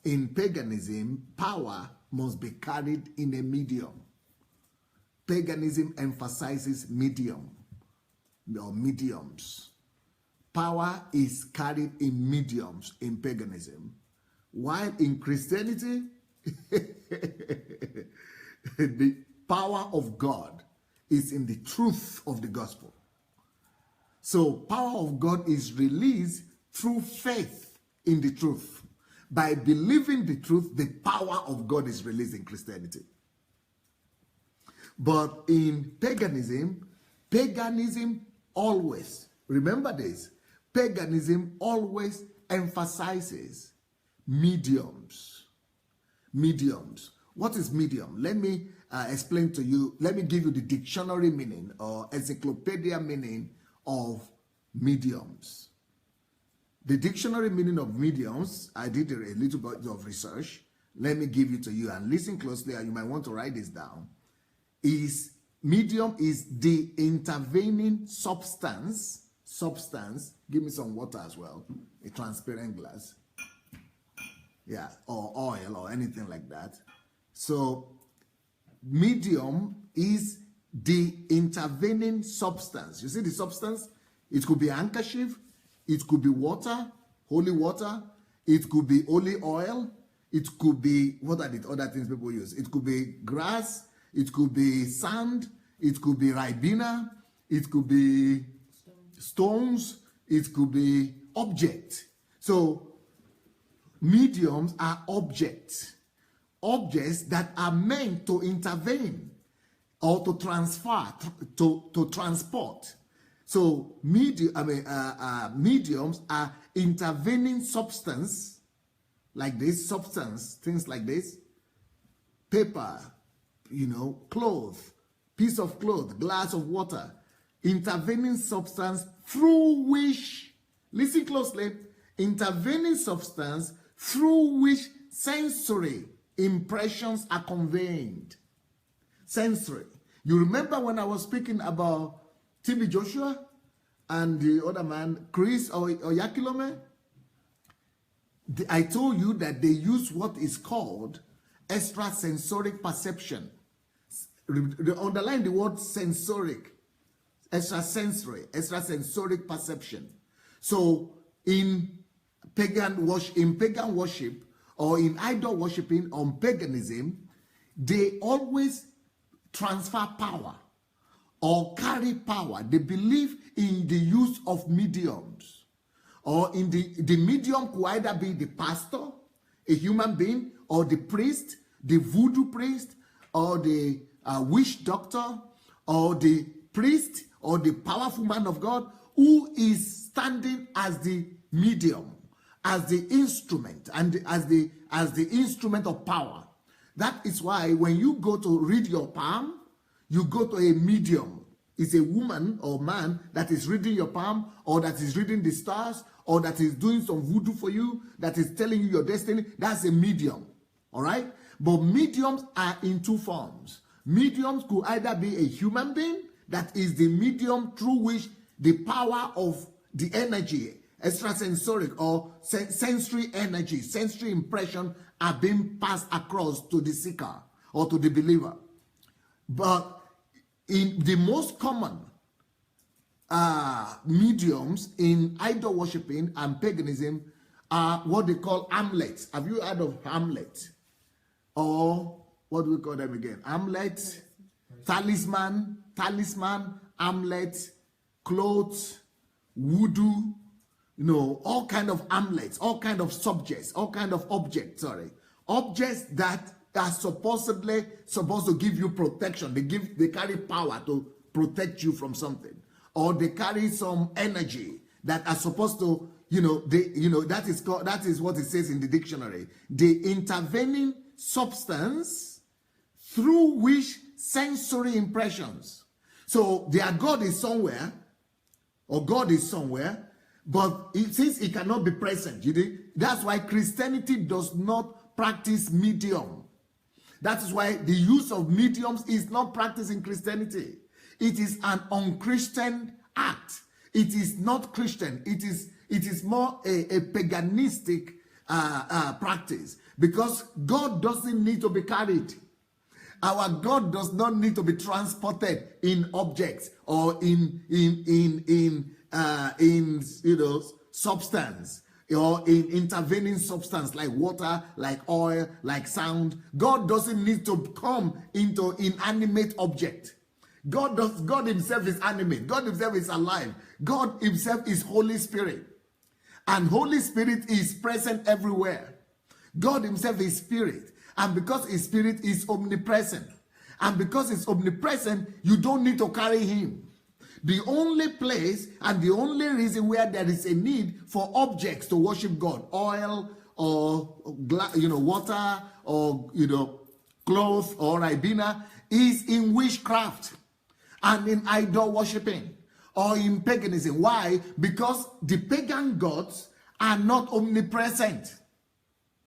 in paganism, power must be carried in a medium. Paganism emphasizes medium or mediums. Power is carried in mediums in paganism, while in Christianity, the power of God is in the truth of the gospel. So power of God is released through faith in the truth. By believing the truth, the power of God is released in Christianity. But in paganism always, remember this, paganism always emphasizes mediums. Mediums. What is medium? Let me explain to you. Let me give you the dictionary meaning or encyclopedia meaning of mediums. The dictionary meaning of mediums, I did a little bit of research. Let me give it to you and listen closely, and you might want to write this down. Medium is the intervening substance, give me some water as well, a transparent glass, yeah, or oil or anything like that. So medium is the intervening substance. You see the substance? It could be handkerchief, it could be water, holy water, it could be holy oil, it could be, what are the other things people use? It could be grass, it could be sand, it could be ribena, it could be stones, it could be object. So mediums are objects that are meant to intervene or to transfer, to transport. So mediums are intervening substance, like this substance, things like this, paper, cloth, piece of cloth, glass of water, intervening substance through which, listen closely, intervening substance through which sensory impressions are conveyed. Sensory. You remember when I was speaking about TB Joshua and the other man, Chris or Yakilome? I told you that they use what is called extrasensoric perception. Underline the word sensoric, extrasensoric perception. So in pagan worship or in idol worshiping on paganism, they always transfer power or carry power. They believe in the use of mediums, or in the medium could either be the pastor, a human being, or the priest, the voodoo priest, or the witch doctor, or the priest, or the powerful man of God who is standing as the medium, as the instrument, and as the instrument of power. That is why when you go to read your palm, you go to a medium. It's a woman or man that is reading your palm, or that is reading the stars, or that is doing some voodoo for you, that is telling you your destiny. That's a medium. All right? But mediums are in two forms. Mediums could either be a human being, that is the medium through which the power of the energy, extrasensoric or sensory energy, sensory impression are being passed across to the seeker or to the believer. But in the most common mediums in idol worshiping and paganism are what they call amulets. Have you heard of amulet? Or what do we call them again? Amulet, talisman, amulet, clothes, voodoo, all kind of amulets, all kind of subjects, all kind of objects, objects that are supposed to give you protection. They carry power to protect you from something, or they carry some energy that are supposed to, that is what it says in the dictionary. The intervening substance through which sensory impressions. So their God is somewhere, or God is somewhere, but since it cannot be present, that's why Christianity does not practice medium. That is why the use of mediums is not practiced in Christianity. It is an unchristian act. It is not Christian. It is more a paganistic practice, because God doesn't need to be carried. Our God does not need to be transported in objects or in substance, or in intervening substance like water, like oil, like sound. God doesn't need to come into inanimate object. God himself is animate. God himself is alive. God himself is Holy Spirit. And Holy Spirit is present everywhere. God himself is spirit. And because his spirit is omnipresent, and because it's omnipresent, you don't need to carry him. The only place and the only reason where there is a need for objects to worship God, oil or water or cloth or ribena, is in witchcraft and in idol worshiping or in paganism. Why? Because the pagan gods are not omnipresent.